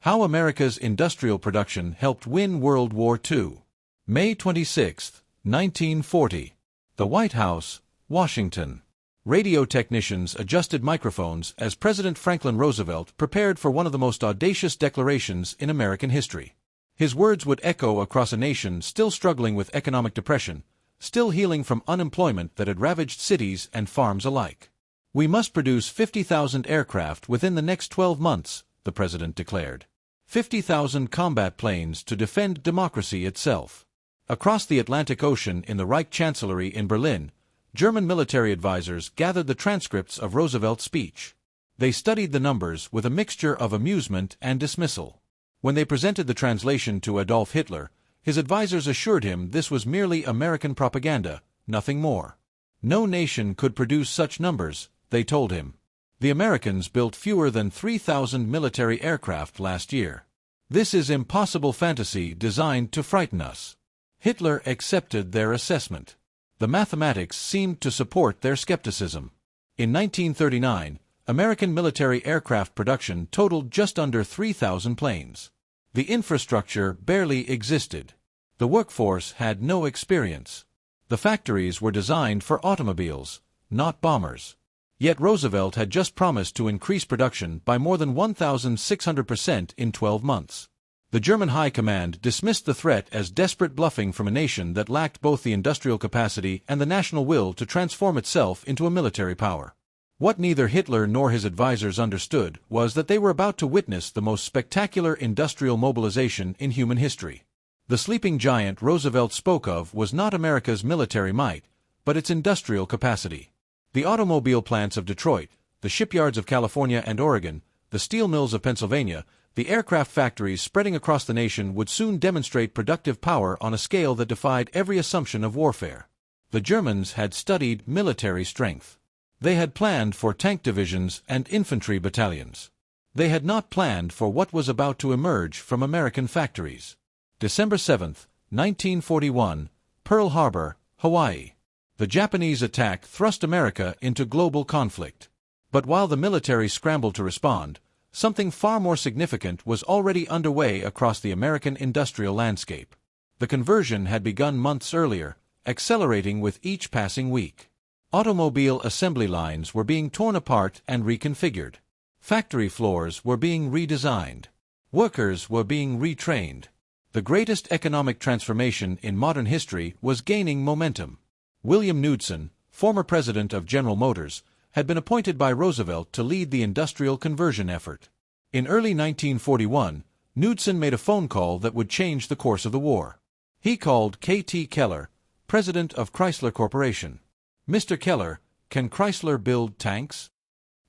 How America's Industrial Production Helped Win World War II. May 26, 1940. The White House, Washington. Radio technicians adjusted microphones as President Franklin Roosevelt prepared for one of the most audacious declarations in American history. His words would echo across a nation still struggling with economic depression, still healing from unemployment that had ravaged cities and farms alike. "We must produce 50,000 aircraft within the next 12 months, the president declared. 50,000 combat planes to defend democracy itself. Across the Atlantic Ocean in the Reich Chancellery in Berlin, German military advisors gathered the transcripts of Roosevelt's speech. They studied the numbers with a mixture of amusement and dismissal. When they presented the translation to Adolf Hitler, his advisors assured him this was merely American propaganda, nothing more. No nation could produce such numbers, they told him. The Americans built fewer than 3,000 military aircraft last year. This is impossible fantasy designed to frighten us. Hitler accepted their assessment. The mathematics seemed to support their skepticism. In 1939, American military aircraft production totaled just under 3,000 planes. The infrastructure barely existed. The workforce had no experience. The factories were designed for automobiles, not bombers. Yet Roosevelt had just promised to increase production by more than 1,600% in 12 months. The German High Command dismissed the threat as desperate bluffing from a nation that lacked both the industrial capacity and the national will to transform itself into a military power. What neither Hitler nor his advisors understood was that they were about to witness the most spectacular industrial mobilization in human history. The sleeping giant Roosevelt spoke of was not America's military might, but its industrial capacity. The automobile plants of Detroit, the shipyards of California and Oregon, the steel mills of Pennsylvania, the aircraft factories spreading across the nation would soon demonstrate productive power on a scale that defied every assumption of warfare. The Germans had studied military strength. They had planned for tank divisions and infantry battalions. They had not planned for what was about to emerge from American factories. December 7, 1941, Pearl Harbor, Hawaii. The Japanese attack thrust America into global conflict. But while the military scrambled to respond, something far more significant was already underway across the American industrial landscape. The conversion had begun months earlier, accelerating with each passing week. Automobile assembly lines were being torn apart and reconfigured. Factory floors were being redesigned. Workers were being retrained. The greatest economic transformation in modern history was gaining momentum. William Knudsen, former president of General Motors, had been appointed by Roosevelt to lead the industrial conversion effort. In early 1941, Knudsen made a phone call that would change the course of the war. He called K.T. Keller, president of Chrysler Corporation. "Mr. Keller, can Chrysler build tanks?"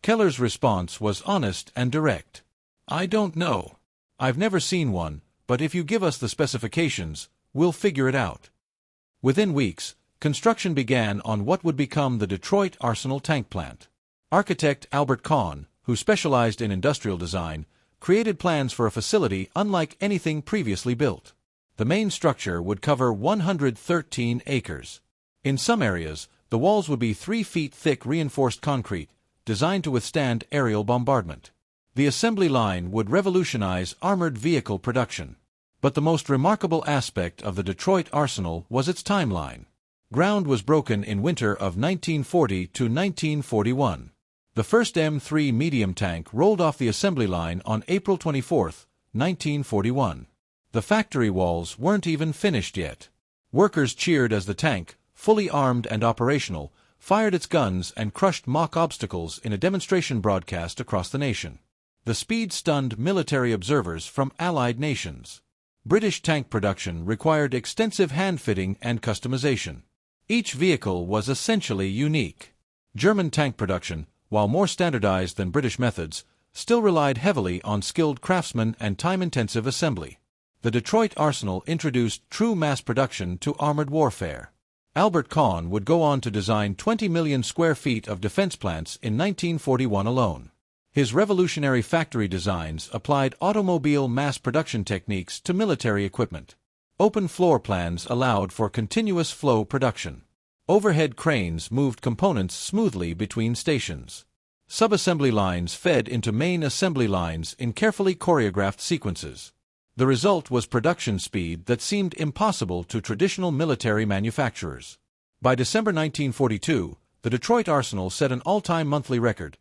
Keller's response was honest and direct. "I don't know. I've never seen one, but if you give us the specifications, we'll figure it out." Within weeks, construction began on what would become the Detroit Arsenal tank plant. Architect Albert Kahn, who specialized in industrial design, created plans for a facility unlike anything previously built. The main structure would cover 113 acres. In some areas, the walls would be 3 feet thick reinforced concrete, designed to withstand aerial bombardment. The assembly line would revolutionize armored vehicle production. But the most remarkable aspect of the Detroit Arsenal was its timeline. Ground was broken in winter of 1940 to 1941. The first M3 medium tank rolled off the assembly line on April 24, 1941. The factory walls weren't even finished yet. Workers cheered as the tank, fully armed and operational, fired its guns and crushed mock obstacles in a demonstration broadcast across the nation. The speed stunned military observers from allied nations. British tank production required extensive hand-fitting and customization. Each vehicle was essentially unique. German tank production, while more standardized than British methods, still relied heavily on skilled craftsmen and time-intensive assembly. The Detroit Arsenal introduced true mass production to armored warfare. Albert Kahn would go on to design 20 million square feet of defense plants in 1941 alone. His revolutionary factory designs applied automobile mass production techniques to military equipment. Open floor plans allowed for continuous flow production. Overhead cranes moved components smoothly between stations. Subassembly lines fed into main assembly lines in carefully choreographed sequences. The result was production speed that seemed impossible to traditional military manufacturers. By December 1942, the Detroit Arsenal set an all-time monthly record.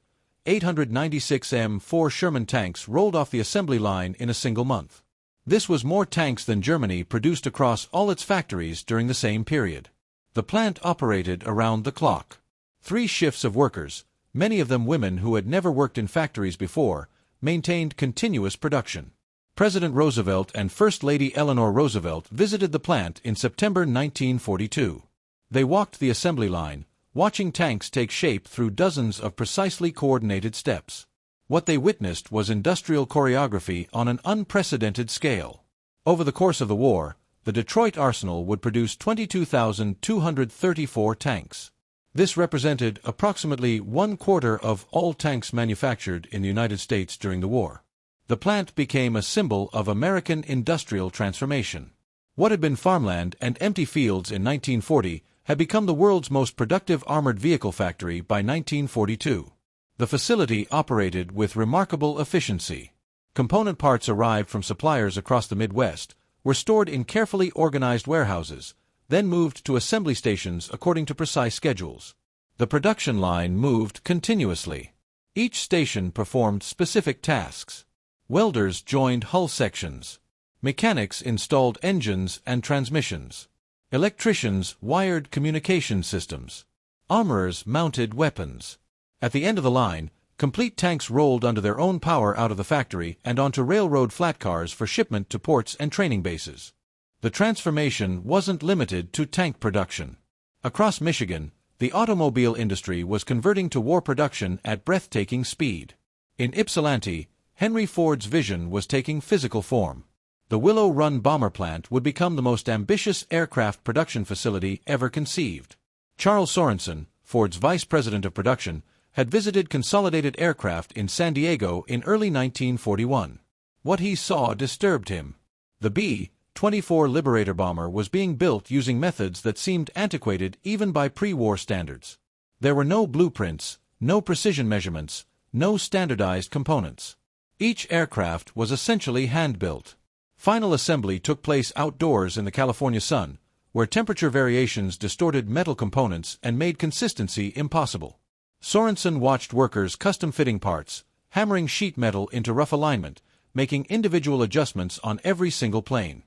896 M4 Sherman tanks rolled off the assembly line in a single month. This was more tanks than Germany produced across all its factories during the same period. The plant operated around the clock. 3 shifts of workers, many of them women who had never worked in factories before, maintained continuous production. President Roosevelt and First Lady Eleanor Roosevelt visited the plant in September 1942. They walked the assembly line, watching tanks take shape through dozens of precisely coordinated steps. What they witnessed was industrial choreography on an unprecedented scale. Over the course of the war, the Detroit Arsenal would produce 22,234 tanks. This represented approximately 1/4 of all tanks manufactured in the United States during the war. The plant became a symbol of American industrial transformation. What had been farmland and empty fields in 1940 had become the world's most productive armored vehicle factory by 1942. The facility operated with remarkable efficiency. Component parts arrived from suppliers across the Midwest, were stored in carefully organized warehouses, then moved to assembly stations according to precise schedules. The production line moved continuously. Each station performed specific tasks. Welders joined hull sections. Mechanics installed engines and transmissions. Electricians wired communication systems. Armorers mounted weapons. At the end of the line, complete tanks rolled under their own power out of the factory and onto railroad flat cars for shipment to ports and training bases. The transformation wasn't limited to tank production. Across Michigan, the automobile industry was converting to war production at breathtaking speed. In Ypsilanti, Henry Ford's vision was taking physical form. The Willow Run bomber plant would become the most ambitious aircraft production facility ever conceived. Charles Sorensen, Ford's vice president of production, had visited Consolidated Aircraft in San Diego in early 1941. What he saw disturbed him. The B-24 Liberator bomber was being built using methods that seemed antiquated even by pre-war standards. There were no blueprints, no precision measurements, no standardized components. Each aircraft was essentially hand-built. Final assembly took place outdoors in the California sun, where temperature variations distorted metal components and made consistency impossible. Sorensen watched workers custom-fitting parts, hammering sheet metal into rough alignment, making individual adjustments on every single plane.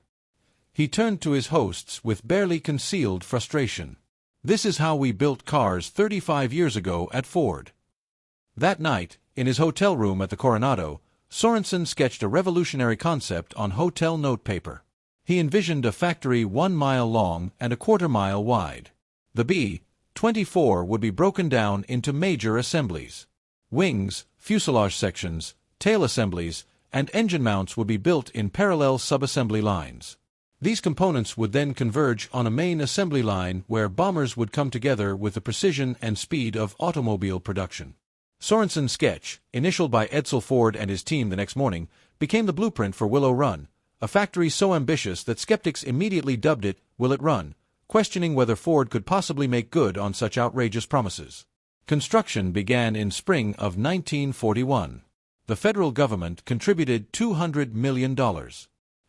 He turned to his hosts with barely concealed frustration. "This is how we built cars 35 years ago at Ford." That night, in his hotel room at the Coronado, Sorensen sketched a revolutionary concept on hotel notepaper. He envisioned a factory 1 mile long and 1/4 mile wide. The B-24 would be broken down into major assemblies. Wings, fuselage sections, tail assemblies, and engine mounts would be built in parallel subassembly lines. These components would then converge on a main assembly line where bombers would come together with the precision and speed of automobile production. Sorensen's sketch, initialed by Edsel Ford and his team the next morning, became the blueprint for Willow Run, a factory so ambitious that skeptics immediately dubbed it "Will It Run?", questioning whether Ford could possibly make good on such outrageous promises. Construction began in spring of 1941. The federal government contributed $200 million.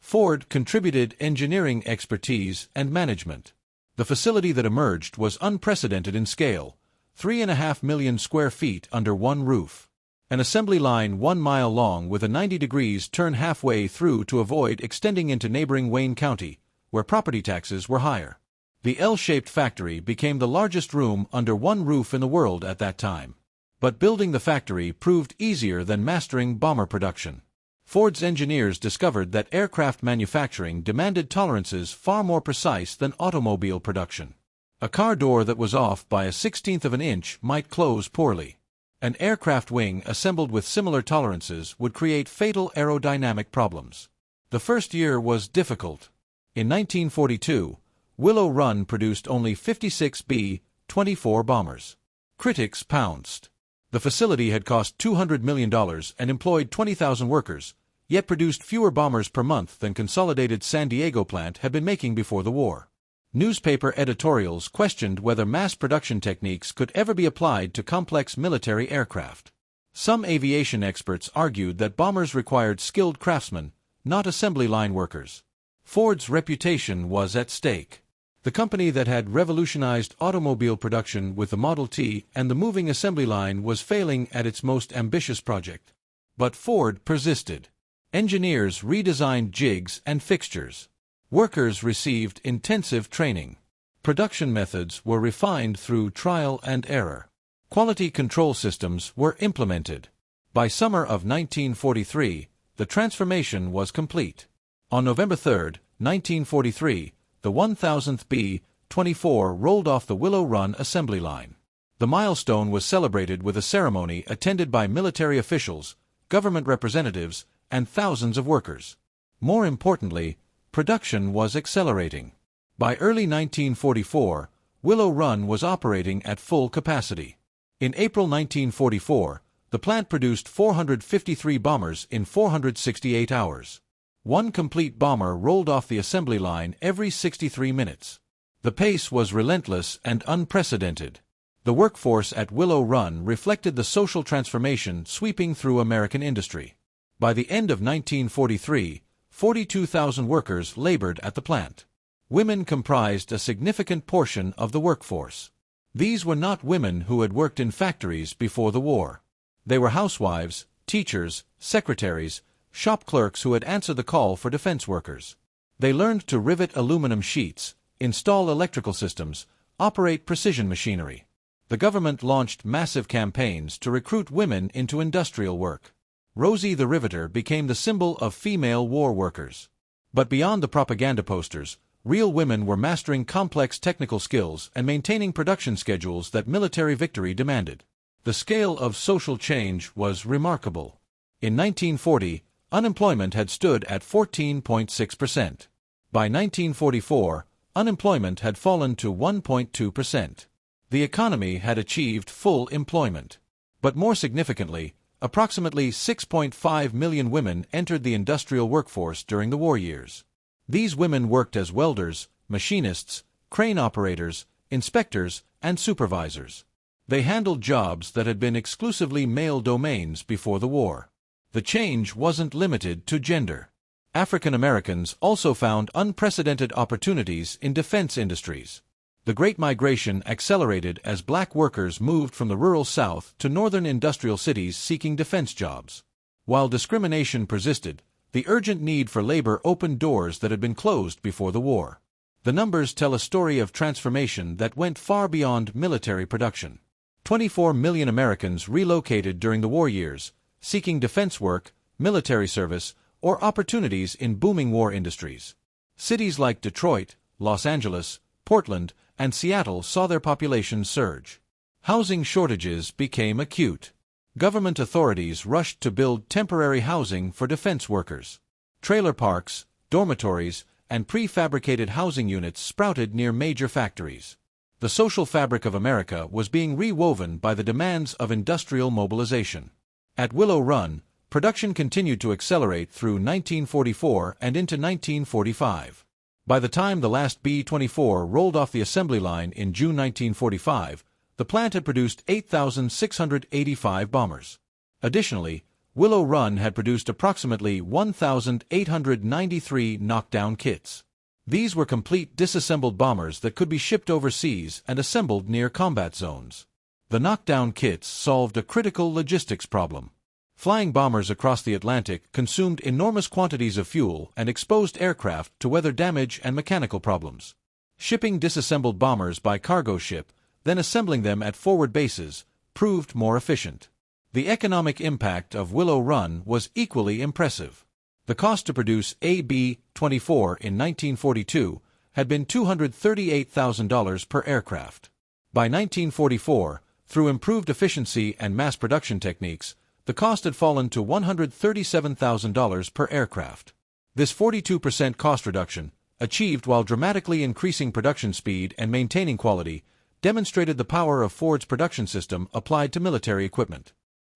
Ford contributed engineering expertise and management. The facility that emerged was unprecedented in scale, 3.5 million square feet under one roof. An assembly line 1 mile long with a 90 degrees turn halfway through to avoid extending into neighboring Wayne County, where property taxes were higher. The L-shaped factory became the largest room under one roof in the world at that time. But building the factory proved easier than mastering bomber production. Ford's engineers discovered that aircraft manufacturing demanded tolerances far more precise than automobile production. A car door that was off by a 1/16 of an inch might close poorly. An aircraft wing assembled with similar tolerances would create fatal aerodynamic problems. The first year was difficult. In 1942, Willow Run produced only 56 B-24 bombers. Critics pounced. The facility had cost $200 million and employed 20,000 workers, yet produced fewer bombers per month than Consolidated San Diego plant had been making before the war. Newspaper editorials questioned whether mass production techniques could ever be applied to complex military aircraft. Some aviation experts argued that bombers required skilled craftsmen, not assembly line workers. Ford's reputation was at stake. The company that had revolutionized automobile production with the Model T and the moving assembly line was failing at its most ambitious project. But Ford persisted. Engineers redesigned jigs and fixtures. Workers received intensive training. Production methods were refined through trial and error. Quality control systems were implemented. By summer of 1943, the transformation was complete. On November 3, 1943, the 1000th B-24 rolled off the Willow Run assembly line. The milestone was celebrated with a ceremony attended by military officials, government representatives, and thousands of workers. More importantly, production was accelerating. By early 1944, Willow Run was operating at full capacity. In April 1944, the plant produced 453 bombers in 468 hours. One complete bomber rolled off the assembly line every 63 minutes. The pace was relentless and unprecedented. The workforce at Willow Run reflected the social transformation sweeping through American industry. By the end of 1943, 42,000 workers labored at the plant. Women comprised a significant portion of the workforce. These were not women who had worked in factories before the war. They were housewives, teachers, secretaries, shop clerks who had answered the call for defense workers. They learned to rivet aluminum sheets, install electrical systems, operate precision machinery. The government launched massive campaigns to recruit women into industrial work. Rosie the Riveter became the symbol of female war workers. But beyond the propaganda posters, real women were mastering complex technical skills and maintaining production schedules that military victory demanded. The scale of social change was remarkable. In 1940, unemployment had stood at 14.6%. By 1944, unemployment had fallen to 1.2%. The economy had achieved full employment. But more significantly, approximately 6.5 million women entered the industrial workforce during the war years. These women worked as welders, machinists, crane operators, inspectors, and supervisors. They handled jobs that had been exclusively male domains before the war. The change wasn't limited to gender. African Americans also found unprecedented opportunities in defense industries. The Great Migration accelerated as black workers moved from the rural South to northern industrial cities seeking defense jobs. While discrimination persisted, the urgent need for labor opened doors that had been closed before the war. The numbers tell a story of transformation that went far beyond military production. 24 million Americans relocated during the war years, seeking defense work, military service, or opportunities in booming war industries. Cities like Detroit, Los Angeles, Portland, and Seattle saw their populations surge. Housing shortages became acute. Government authorities rushed to build temporary housing for defense workers. Trailer parks, dormitories, and prefabricated housing units sprouted near major factories. The social fabric of America was being rewoven by the demands of industrial mobilization. At Willow Run, production continued to accelerate through 1944 and into 1945. By the time the last B-24 rolled off the assembly line in June 1945, the plant had produced 8,685 bombers. Additionally, Willow Run had produced approximately 1,893 knockdown kits. These were complete disassembled bombers that could be shipped overseas and assembled near combat zones. The knockdown kits solved a critical logistics problem. Flying bombers across the Atlantic consumed enormous quantities of fuel and exposed aircraft to weather damage and mechanical problems. Shipping disassembled bombers by cargo ship, then assembling them at forward bases, proved more efficient. The economic impact of Willow Run was equally impressive. The cost to produce a B-24 in 1942 had been $238,000 per aircraft. By 1944, through improved efficiency and mass production techniques, the cost had fallen to $137,000 per aircraft. This 42% cost reduction, achieved while dramatically increasing production speed and maintaining quality, demonstrated the power of Ford's production system applied to military equipment.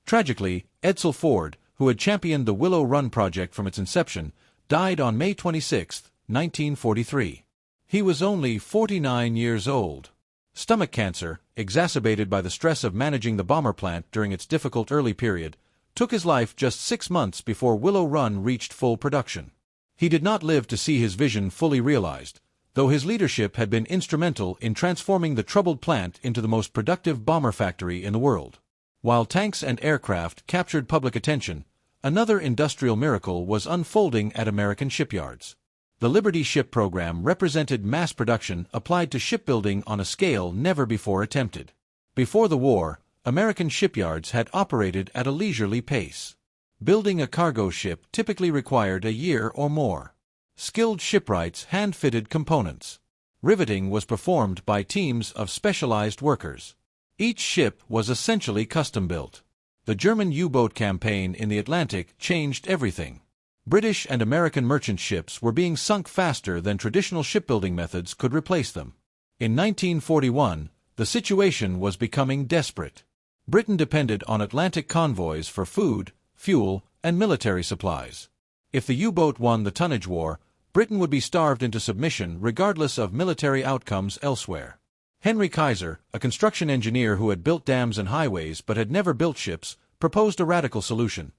Tragically, Edsel Ford, who had championed the Willow Run project from its inception, died on May 26, 1943. He was only 49 years old. Stomach cancer, exacerbated by the stress of managing the bomber plant during its difficult early period, took his life just 6 months before Willow Run reached full production. He did not live to see his vision fully realized, though his leadership had been instrumental in transforming the troubled plant into the most productive bomber factory in the world. While tanks and aircraft captured public attention, another industrial miracle was unfolding at American shipyards. The Liberty Ship program represented mass production applied to shipbuilding on a scale never before attempted. Before the war, American shipyards had operated at a leisurely pace. Building a cargo ship typically required a year or more. Skilled shipwrights hand-fitted components. Riveting was performed by teams of specialized workers. Each ship was essentially custom-built. The German U-boat campaign in the Atlantic changed everything. British and American merchant ships were being sunk faster than traditional shipbuilding methods could replace them. In 1941, the situation was becoming desperate. Britain depended on Atlantic convoys for food, fuel, and military supplies. If the U-boat won the tonnage war, Britain would be starved into submission regardless of military outcomes elsewhere. Henry Kaiser, a construction engineer who had built dams and highways but had never built ships, proposed a radical solution.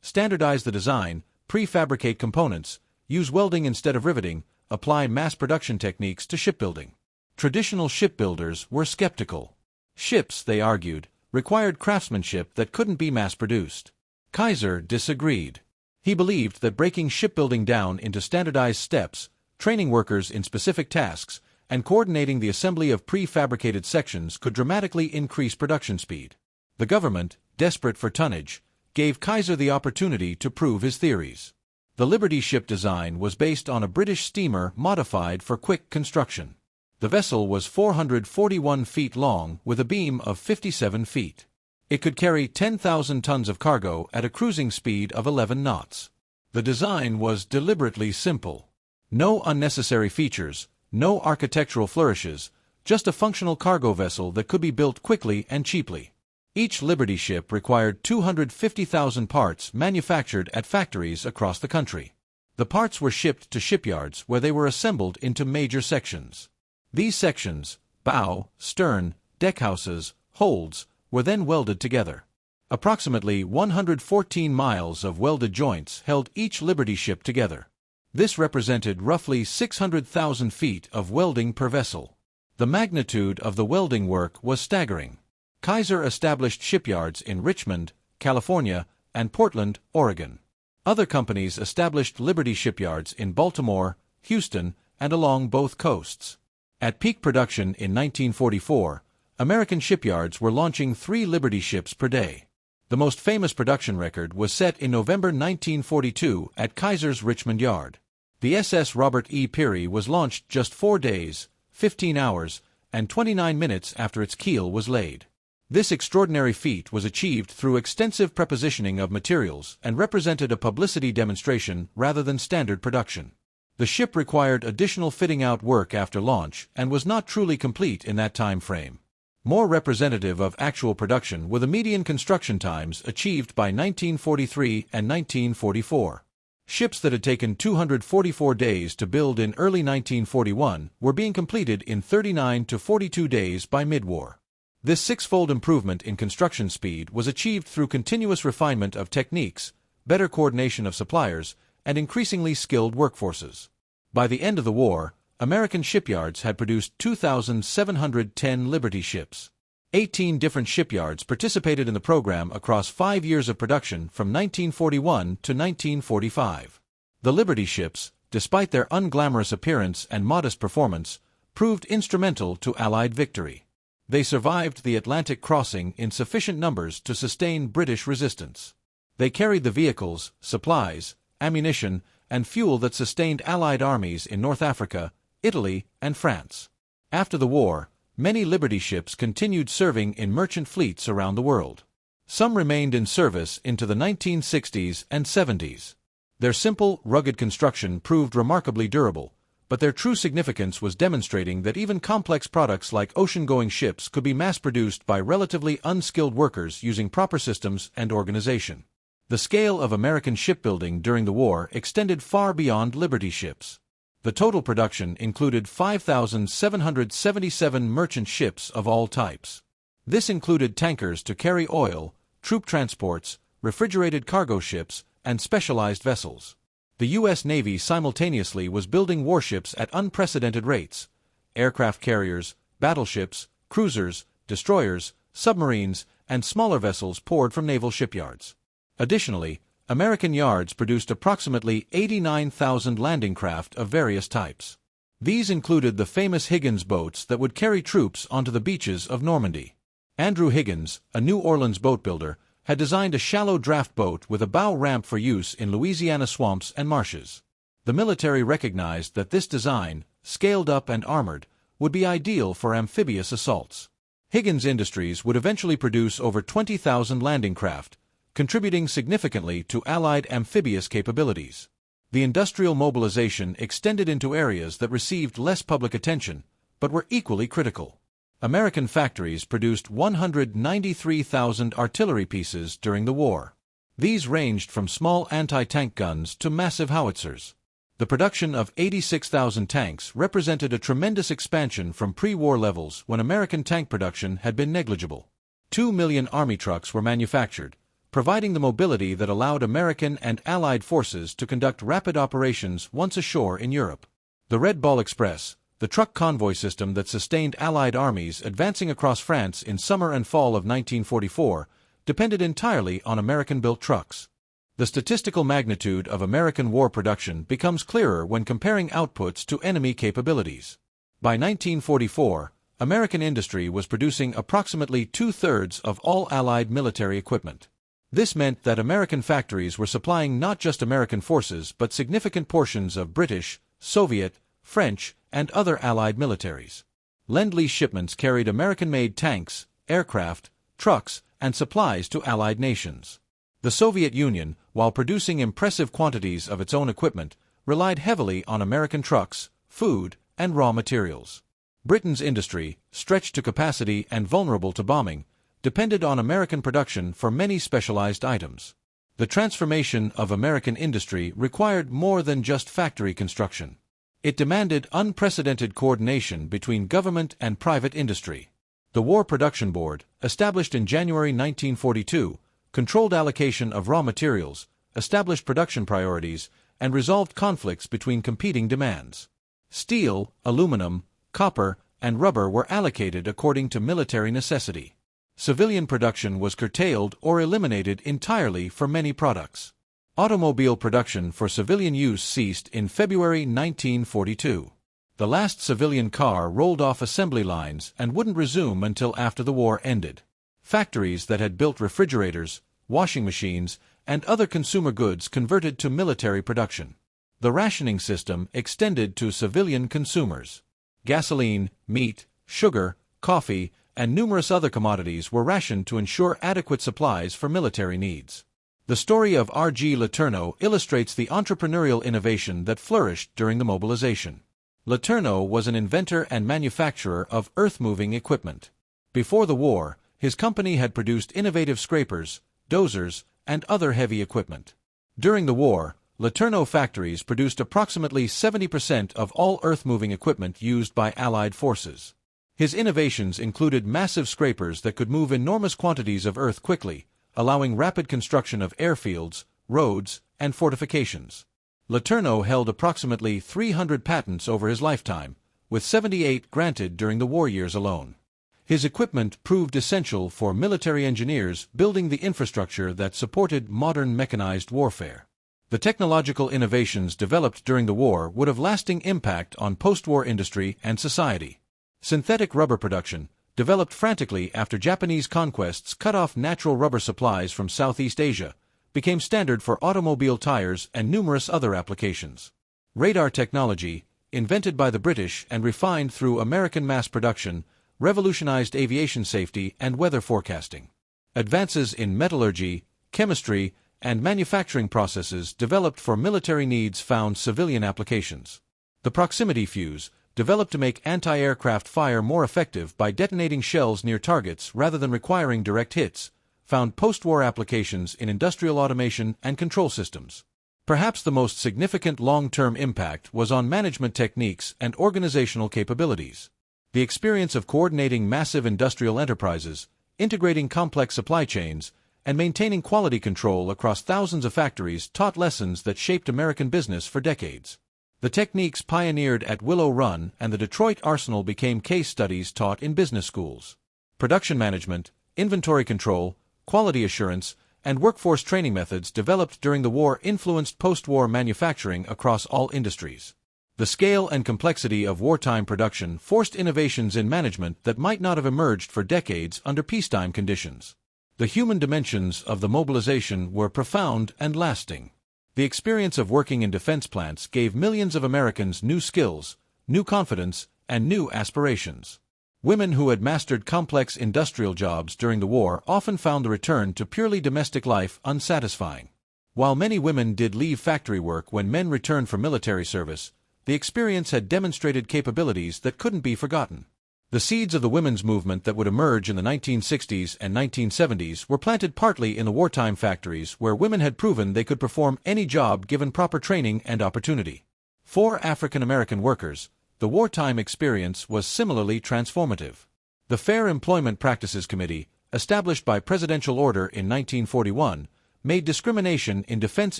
Standardize the design, prefabricate components, use welding instead of riveting, apply mass production techniques to shipbuilding. Traditional shipbuilders were skeptical. Ships, they argued, required craftsmanship that couldn't be mass-produced. Kaiser disagreed. He believed that breaking shipbuilding down into standardized steps, training workers in specific tasks, and coordinating the assembly of prefabricated sections could dramatically increase production speed. The government, desperate for tonnage, gave Kaiser the opportunity to prove his theories. The Liberty ship design was based on a British steamer modified for quick construction. The vessel was 441 feet long with a beam of 57 feet. It could carry 10,000 tons of cargo at a cruising speed of 11 knots. The design was deliberately simple. No unnecessary features, no architectural flourishes, just a functional cargo vessel that could be built quickly and cheaply. Each Liberty ship required 250,000 parts manufactured at factories across the country. The parts were shipped to shipyards where they were assembled into major sections. These sections, bow, stern, deckhouses, holds, were then welded together. Approximately 114 miles of welded joints held each Liberty ship together. This represented roughly 600,000 feet of welding per vessel. The magnitude of the welding work was staggering. Kaiser established shipyards in Richmond, California, and Portland, Oregon. Other companies established Liberty shipyards in Baltimore, Houston, and along both coasts. At peak production in 1944, American shipyards were launching 3 Liberty ships per day. The most famous production record was set in November 1942 at Kaiser's Richmond Yard. The SS Robert E. Peary was launched just 4 days, 15 hours, and 29 minutes after its keel was laid. This extraordinary feat was achieved through extensive prepositioning of materials and represented a publicity demonstration rather than standard production. The ship required additional fitting-out work after launch and was not truly complete in that time frame. More representative of actual production were the median construction times achieved by 1943 and 1944. Ships that had taken 244 days to build in early 1941 were being completed in 39 to 42 days by mid-war. This six-fold improvement in construction speed was achieved through continuous refinement of techniques, better coordination of suppliers, and increasingly skilled workforces. By the end of the war, American shipyards had produced 2,710 Liberty ships. 18 different shipyards participated in the program across 5 years of production from 1941 to 1945. The Liberty ships, despite their unglamorous appearance and modest performance, proved instrumental to Allied victory. They survived the Atlantic crossing in sufficient numbers to sustain British resistance. They carried the vehicles, supplies, ammunition, and fuel that sustained Allied armies in North Africa, Italy, and France. After the war, many Liberty ships continued serving in merchant fleets around the world. Some remained in service into the 1960s and 70s. Their simple, rugged construction proved remarkably durable, but their true significance was demonstrating that even complex products like ocean-going ships could be mass-produced by relatively unskilled workers using proper systems and organization. The scale of American shipbuilding during the war extended far beyond Liberty ships. The total production included 5,777 merchant ships of all types. This included tankers to carry oil, troop transports, refrigerated cargo ships, and specialized vessels. The U.S. Navy simultaneously was building warships at unprecedented rates. Aircraft carriers, battleships, cruisers, destroyers, submarines, and smaller vessels poured from naval shipyards. Additionally, American yards produced approximately 89,000 landing craft of various types. These included the famous Higgins boats that would carry troops onto the beaches of Normandy. Andrew Higgins, a New Orleans boat builder, had designed a shallow draft boat with a bow ramp for use in Louisiana swamps and marshes. The military recognized that this design, scaled up and armored, would be ideal for amphibious assaults. Higgins Industries would eventually produce over 20,000 landing craft, contributing significantly to Allied amphibious capabilities. The industrial mobilization extended into areas that received less public attention, but were equally critical. American factories produced 193,000 artillery pieces during the war. These ranged from small anti-tank guns to massive howitzers. The production of 86,000 tanks represented a tremendous expansion from pre-war levels when American tank production had been negligible. 2 million Army trucks were manufactured, providing the mobility that allowed American and Allied forces to conduct rapid operations once ashore in Europe. The Red Ball Express, the truck convoy system that sustained Allied armies advancing across France in summer and fall of 1944, depended entirely on American-built trucks. The statistical magnitude of American war production becomes clearer when comparing outputs to enemy capabilities. By 1944, American industry was producing approximately two-thirds of all Allied military equipment. This meant that American factories were supplying not just American forces but significant portions of British, Soviet, French, and other Allied militaries. Lend-Lease shipments carried American-made tanks, aircraft, trucks, and supplies to Allied nations. The Soviet Union, while producing impressive quantities of its own equipment, relied heavily on American trucks, food, and raw materials. Britain's industry, stretched to capacity and vulnerable to bombing, depended on American production for many specialized items. The transformation of American industry required more than just factory construction. It demanded unprecedented coordination between government and private industry. The War Production Board, established in January 1942, controlled allocation of raw materials, established production priorities, and resolved conflicts between competing demands. Steel, aluminum, copper, and rubber were allocated according to military necessity. Civilian production was curtailed or eliminated entirely for many products. Automobile production for civilian use ceased in February 1942. The last civilian car rolled off assembly lines and wouldn't resume until after the war ended. Factories that had built refrigerators, washing machines, and other consumer goods converted to military production. The rationing system extended to civilian consumers. Gasoline, meat, sugar, coffee, and numerous other commodities were rationed to ensure adequate supplies for military needs. The story of R.G. Letourneau illustrates the entrepreneurial innovation that flourished during the mobilization. Letourneau was an inventor and manufacturer of earth-moving equipment. Before the war, his company had produced innovative scrapers, dozers, and other heavy equipment. During the war, Letourneau factories produced approximately 70% of all earth-moving equipment used by Allied forces. His innovations included massive scrapers that could move enormous quantities of earth quickly, allowing rapid construction of airfields, roads, and fortifications. Letourneau held approximately 300 patents over his lifetime, with 78 granted during the war years alone. His equipment proved essential for military engineers building the infrastructure that supported modern mechanized warfare. The technological innovations developed during the war would have lasting impact on post-war industry and society. Synthetic rubber production, developed frantically after Japanese conquests cut off natural rubber supplies from Southeast Asia, became standard for automobile tires and numerous other applications. Radar technology, invented by the British and refined through American mass production, revolutionized aviation safety and weather forecasting. Advances in metallurgy, chemistry, and manufacturing processes developed for military needs found civilian applications. The proximity fuse, developed to make anti-aircraft fire more effective by detonating shells near targets rather than requiring direct hits, found post-war applications in industrial automation and control systems. Perhaps the most significant long-term impact was on management techniques and organizational capabilities. The experience of coordinating massive industrial enterprises, integrating complex supply chains, and maintaining quality control across thousands of factories taught lessons that shaped American business for decades. The techniques pioneered at Willow Run and the Detroit Arsenal became case studies taught in business schools. Production management, inventory control, quality assurance, and workforce training methods developed during the war influenced post-war manufacturing across all industries. The scale and complexity of wartime production forced innovations in management that might not have emerged for decades under peacetime conditions. The human dimensions of the mobilization were profound and lasting. The experience of working in defense plants gave millions of Americans new skills, new confidence, and new aspirations. Women who had mastered complex industrial jobs during the war often found the return to purely domestic life unsatisfying. While many women did leave factory work when men returned from military service, the experience had demonstrated capabilities that couldn't be forgotten. The seeds of the women's movement that would emerge in the 1960s and 1970s were planted partly in the wartime factories where women had proven they could perform any job given proper training and opportunity. For African American workers, the wartime experience was similarly transformative. The Fair Employment Practices Committee, established by presidential order in 1941, made discrimination in defense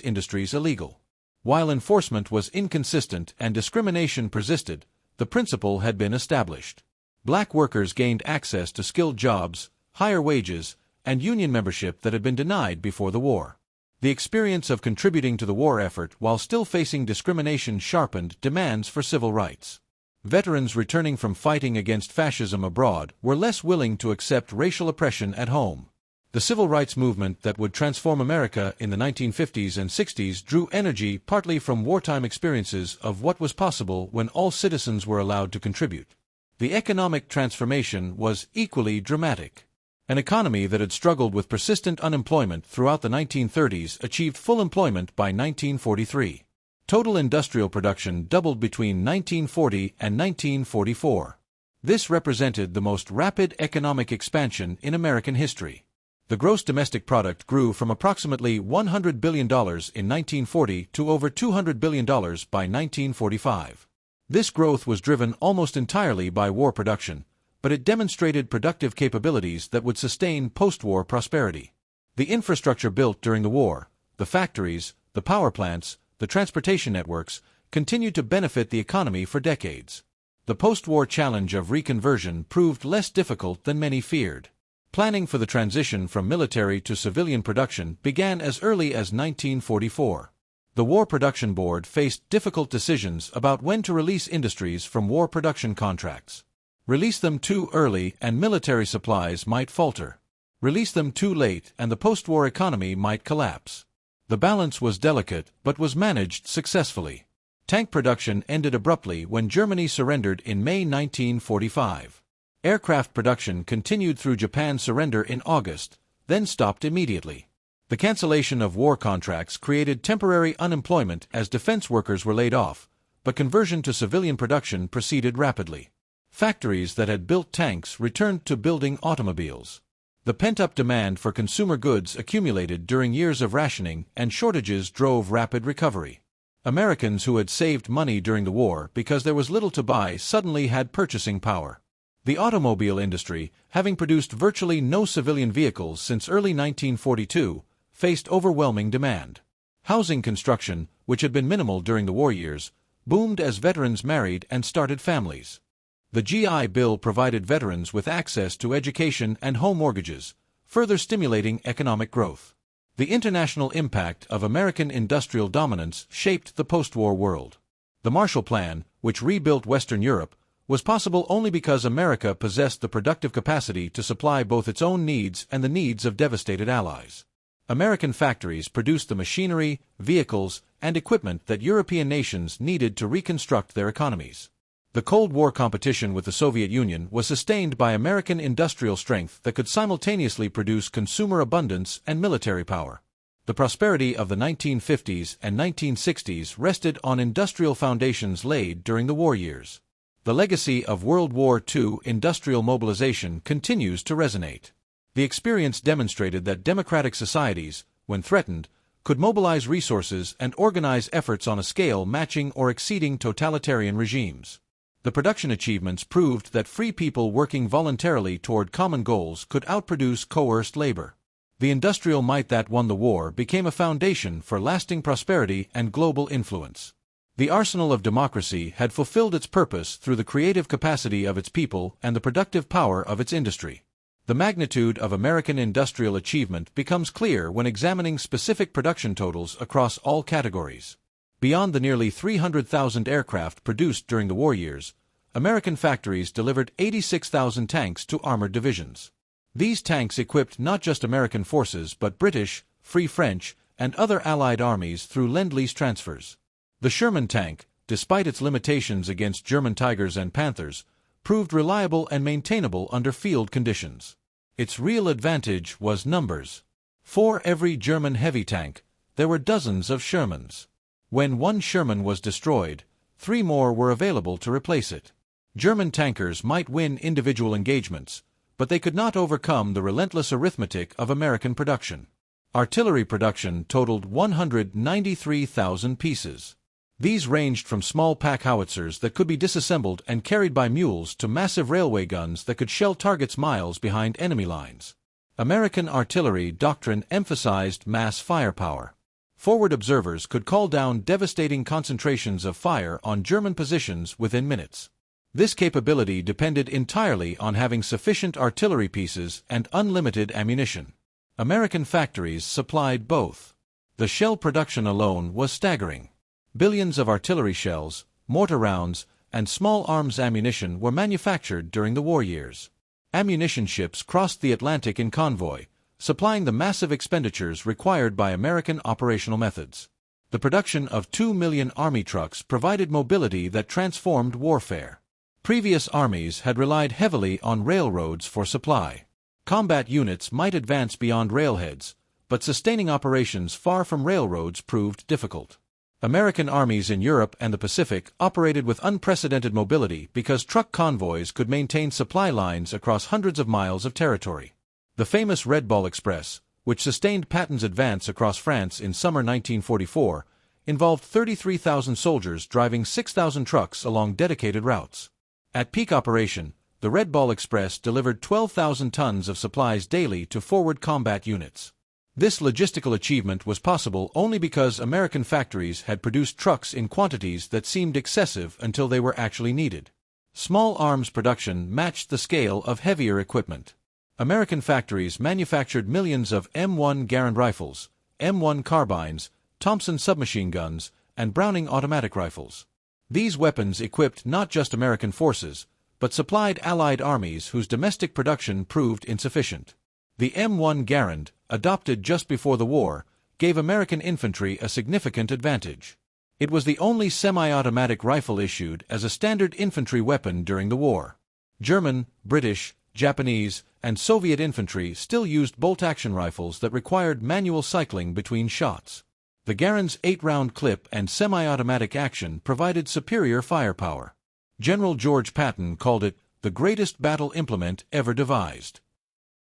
industries illegal. While enforcement was inconsistent and discrimination persisted, the principle had been established. Black workers gained access to skilled jobs, higher wages, and union membership that had been denied before the war. The experience of contributing to the war effort while still facing discrimination sharpened demands for civil rights. Veterans returning from fighting against fascism abroad were less willing to accept racial oppression at home. The civil rights movement that would transform America in the 1950s and 60s drew energy partly from wartime experiences of what was possible when all citizens were allowed to contribute. The economic transformation was equally dramatic. An economy that had struggled with persistent unemployment throughout the 1930s achieved full employment by 1943. Total industrial production doubled between 1940 and 1944. This represented the most rapid economic expansion in American history. The gross domestic product grew from approximately $100 billion in 1940 to over $200 billion by 1945. This growth was driven almost entirely by war production, but it demonstrated productive capabilities that would sustain post-war prosperity. The infrastructure built during the war, the factories, the power plants, the transportation networks, continued to benefit the economy for decades. The post-war challenge of reconversion proved less difficult than many feared. Planning for the transition from military to civilian production began as early as 1944. The War Production Board faced difficult decisions about when to release industries from war production contracts. Release them too early and military supplies might falter. Release them too late and the post-war economy might collapse. The balance was delicate but was managed successfully. Tank production ended abruptly when Germany surrendered in May 1945. Aircraft production continued through Japan's surrender in August, then stopped immediately. The cancellation of war contracts created temporary unemployment as defense workers were laid off, but conversion to civilian production proceeded rapidly. Factories that had built tanks returned to building automobiles. The pent-up demand for consumer goods accumulated during years of rationing and shortages drove rapid recovery. Americans who had saved money during the war because there was little to buy suddenly had purchasing power. The automobile industry, having produced virtually no civilian vehicles since early 1942, faced overwhelming demand. Housing construction, which had been minimal during the war years, boomed as veterans married and started families. The GI Bill provided veterans with access to education and home mortgages, further stimulating economic growth. The international impact of American industrial dominance shaped the post-war world. The Marshall Plan, which rebuilt Western Europe, was possible only because America possessed the productive capacity to supply both its own needs and the needs of devastated allies. American factories produced the machinery, vehicles, and equipment that European nations needed to reconstruct their economies. The Cold War competition with the Soviet Union was sustained by American industrial strength that could simultaneously produce consumer abundance and military power. The prosperity of the 1950s and 1960s rested on industrial foundations laid during the war years. The legacy of World War II industrial mobilization continues to resonate. The experience demonstrated that democratic societies, when threatened, could mobilize resources and organize efforts on a scale matching or exceeding totalitarian regimes. The production achievements proved that free people working voluntarily toward common goals could outproduce coerced labor. The industrial might that won the war became a foundation for lasting prosperity and global influence. The arsenal of democracy had fulfilled its purpose through the creative capacity of its people and the productive power of its industry. The magnitude of American industrial achievement becomes clear when examining specific production totals across all categories. Beyond the nearly 300,000 aircraft produced during the war years, American factories delivered 86,000 tanks to armored divisions. These tanks equipped not just American forces but British, Free French, and other Allied armies through Lend-Lease transfers. The Sherman tank, despite its limitations against German Tigers and Panthers, proved reliable and maintainable under field conditions. Its real advantage was numbers. For every German heavy tank, there were dozens of Shermans. When one Sherman was destroyed, 3 more were available to replace it. German tankers might win individual engagements, but they could not overcome the relentless arithmetic of American production. Artillery production totaled 193,000 pieces. These ranged from small pack howitzers that could be disassembled and carried by mules to massive railway guns that could shell targets miles behind enemy lines. American artillery doctrine emphasized mass firepower. Forward observers could call down devastating concentrations of fire on German positions within minutes. This capability depended entirely on having sufficient artillery pieces and unlimited ammunition. American factories supplied both. The shell production alone was staggering. Billions of artillery shells, mortar rounds, and small arms ammunition were manufactured during the war years. Ammunition ships crossed the Atlantic in convoy, supplying the massive expenditures required by American operational methods. The production of 2 million army trucks provided mobility that transformed warfare. Previous armies had relied heavily on railroads for supply. Combat units might advance beyond railheads, but sustaining operations far from railroads proved difficult. American armies in Europe and the Pacific operated with unprecedented mobility because truck convoys could maintain supply lines across hundreds of miles of territory. The famous Red Ball Express, which sustained Patton's advance across France in summer 1944, involved 33,000 soldiers driving 6,000 trucks along dedicated routes. At peak operation, the Red Ball Express delivered 12,000 tons of supplies daily to forward combat units. This logistical achievement was possible only because American factories had produced trucks in quantities that seemed excessive until they were actually needed. Small arms production matched the scale of heavier equipment. American factories manufactured millions of M1 Garand rifles, M1 carbines, Thompson submachine guns, and Browning automatic rifles. These weapons equipped not just American forces, but supplied Allied armies whose domestic production proved insufficient. The M1 Garand, adopted just before the war, gave American infantry a significant advantage. It was the only semi-automatic rifle issued as a standard infantry weapon during the war. German, British, Japanese, and Soviet infantry still used bolt-action rifles that required manual cycling between shots. The Garand's 8-round clip and semi-automatic action provided superior firepower. General George Patton called it the greatest battle implement ever devised.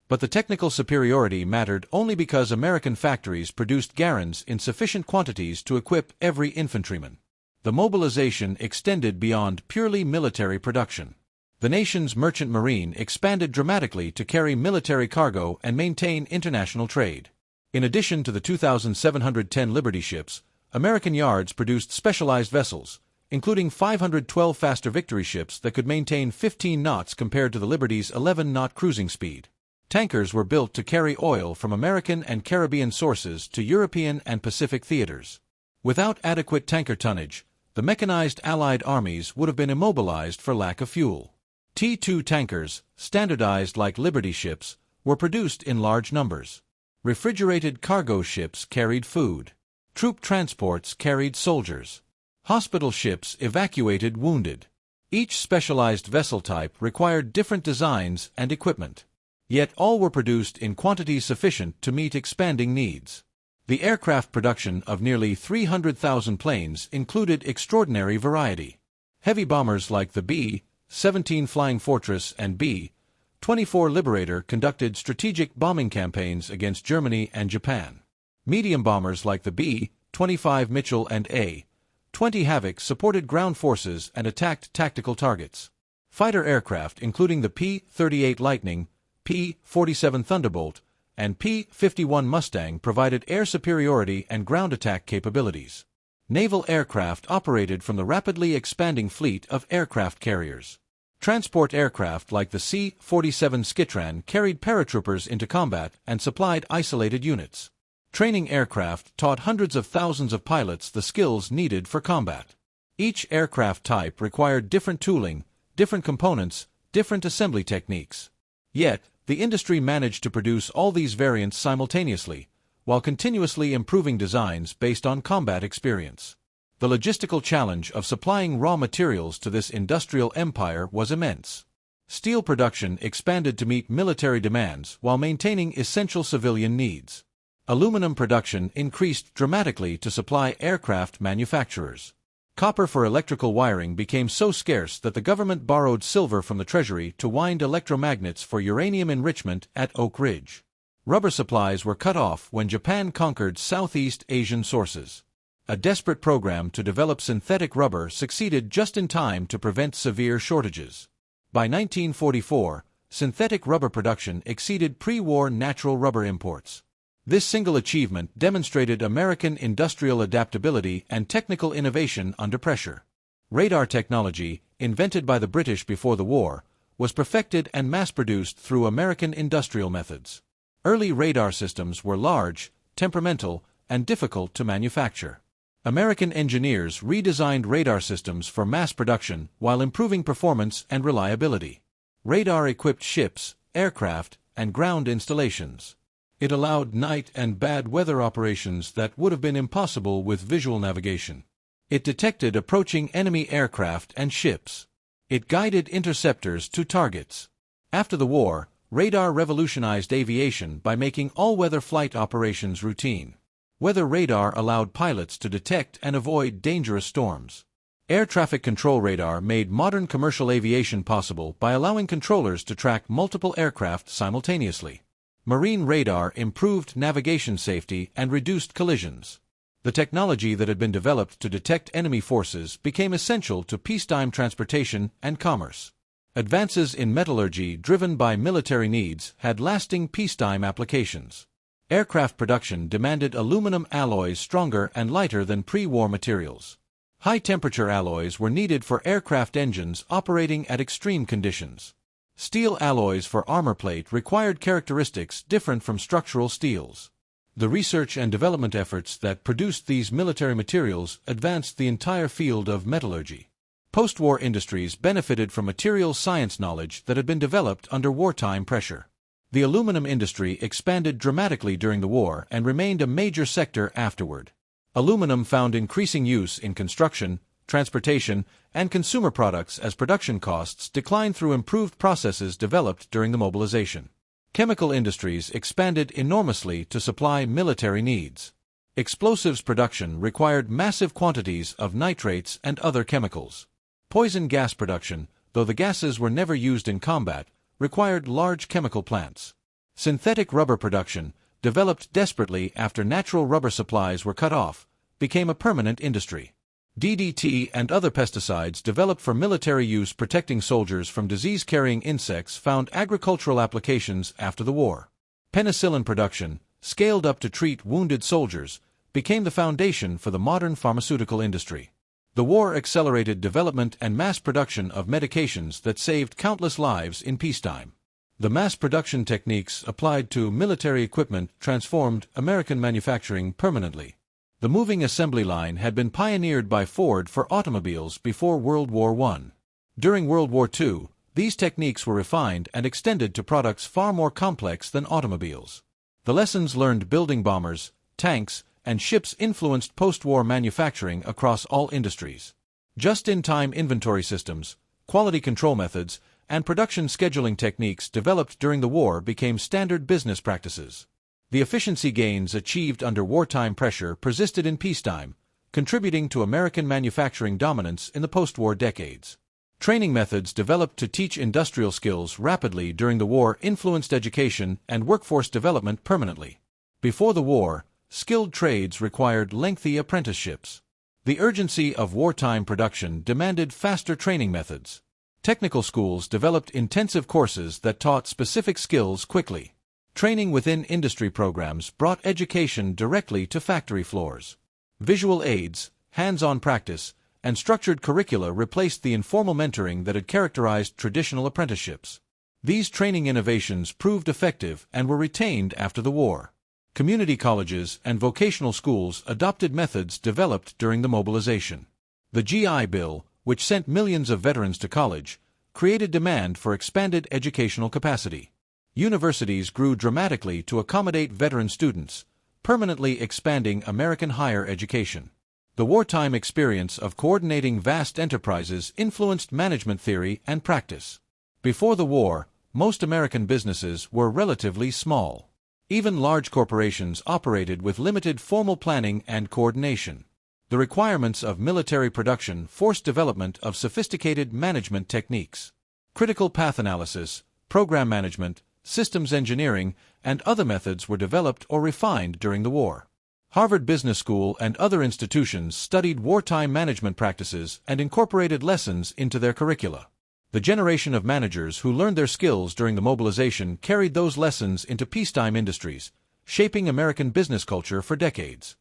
But the technical superiority mattered only because American factories produced Garands in sufficient quantities to equip every infantryman. The mobilization extended beyond purely military production. The nation's merchant marine expanded dramatically to carry military cargo and maintain international trade. In addition to the 2,710 Liberty ships, American yards produced specialized vessels, including 512 faster Victory ships that could maintain 15 knots compared to the Liberty's 11-knot cruising speed. Tankers were built to carry oil from American and Caribbean sources to European and Pacific theaters. Without adequate tanker tonnage, the mechanized Allied armies would have been immobilized for lack of fuel. T-2 tankers, standardized like Liberty ships, were produced in large numbers. Refrigerated cargo ships carried food. Troop transports carried soldiers. Hospital ships evacuated wounded. Each specialized vessel type required different designs and equipment. Yet all were produced in quantities sufficient to meet expanding needs. The aircraft production of nearly 300,000 planes included extraordinary variety. Heavy bombers like the B-17 Flying Fortress and B-24 Liberator conducted strategic bombing campaigns against Germany and Japan. Medium bombers like the B-25 Mitchell and A-20 Havoc supported ground forces and attacked tactical targets. Fighter aircraft, including the P-38 Lightning, P-47 Thunderbolt, and P-51 Mustang, provided air superiority and ground attack capabilities. Naval aircraft operated from the rapidly expanding fleet of aircraft carriers. Transport aircraft like the C-47 Skitran carried paratroopers into combat and supplied isolated units. Training aircraft taught hundreds of thousands of pilots the skills needed for combat. Each aircraft type required different tooling, different components, different assembly techniques. Yet, the industry managed to produce all these variants simultaneously, while continuously improving designs based on combat experience. The logistical challenge of supplying raw materials to this industrial empire was immense. Steel production expanded to meet military demands while maintaining essential civilian needs. Aluminum production increased dramatically to supply aircraft manufacturers. Copper for electrical wiring became so scarce that the government borrowed silver from the treasury to wind electromagnets for uranium enrichment at Oak Ridge. Rubber supplies were cut off when Japan conquered Southeast Asian sources. A desperate program to develop synthetic rubber succeeded just in time to prevent severe shortages. By 1944, synthetic rubber production exceeded pre-war natural rubber imports. This single achievement demonstrated American industrial adaptability and technical innovation under pressure. Radar technology, invented by the British before the war, was perfected and mass-produced through American industrial methods. Early radar systems were large, temperamental, and difficult to manufacture. American engineers redesigned radar systems for mass production while improving performance and reliability. Radar equipped ships, aircraft, and ground installations. It allowed night and bad weather operations that would have been impossible with visual navigation. It detected approaching enemy aircraft and ships. It guided interceptors to targets. After the war, radar revolutionized aviation by making all-weather flight operations routine. Weather radar allowed pilots to detect and avoid dangerous storms. Air traffic control radar made modern commercial aviation possible by allowing controllers to track multiple aircraft simultaneously. Marine radar improved navigation safety and reduced collisions. The technology that had been developed to detect enemy forces became essential to peacetime transportation and commerce. Advances in metallurgy driven by military needs had lasting peacetime applications. Aircraft production demanded aluminum alloys stronger and lighter than pre-war materials. High-temperature alloys were needed for aircraft engines operating at extreme conditions. Steel alloys for armor plate required characteristics different from structural steels. The research and development efforts that produced these military materials advanced the entire field of metallurgy. Post-war industries benefited from materials science knowledge that had been developed under wartime pressure. The aluminum industry expanded dramatically during the war and remained a major sector afterward. Aluminum found increasing use in construction, transportation, and consumer products as production costs declined through improved processes developed during the mobilization. Chemical industries expanded enormously to supply military needs. Explosives production required massive quantities of nitrates and other chemicals. Poison gas production, though the gases were never used in combat, required large chemical plants. Synthetic rubber production, developed desperately after natural rubber supplies were cut off, became a permanent industry. DDT and other pesticides developed for military use protecting soldiers from disease-carrying insects found agricultural applications after the war. Penicillin production, scaled up to treat wounded soldiers, became the foundation for the modern pharmaceutical industry. The war accelerated development and mass production of medications that saved countless lives in peacetime. The mass production techniques applied to military equipment transformed American manufacturing permanently. The moving assembly line had been pioneered by Ford for automobiles before World War I. During World War II, these techniques were refined and extended to products far more complex than automobiles. The lessons learned building bombers, tanks, and ships influenced post-war manufacturing across all industries. Just-in-time inventory systems, quality control methods, and production scheduling techniques developed during the war became standard business practices. The efficiency gains achieved under wartime pressure persisted in peacetime, contributing to American manufacturing dominance in the post-war decades. Training methods developed to teach industrial skills rapidly during the war influenced education and workforce development permanently. Before the war, skilled trades required lengthy apprenticeships. The urgency of wartime production demanded faster training methods. Technical schools developed intensive courses that taught specific skills quickly. Training within industry programs brought education directly to factory floors. Visual aids, hands-on practice, and structured curricula replaced the informal mentoring that had characterized traditional apprenticeships. These training innovations proved effective and were retained after the war. Community colleges and vocational schools adopted methods developed during the mobilization. The GI Bill, which sent millions of veterans to college, created demand for expanded educational capacity. Universities grew dramatically to accommodate veteran students, permanently expanding American higher education. The wartime experience of coordinating vast enterprises influenced management theory and practice. Before the war, most American businesses were relatively small. Even large corporations operated with limited formal planning and coordination. The requirements of military production forced development of sophisticated management techniques. Critical path analysis, program management, systems engineering, and other methods were developed or refined during the war. Harvard Business School and other institutions studied wartime management practices and incorporated lessons into their curricula. The generation of managers who learned their skills during the mobilization carried those lessons into peacetime industries, shaping American business culture for decades.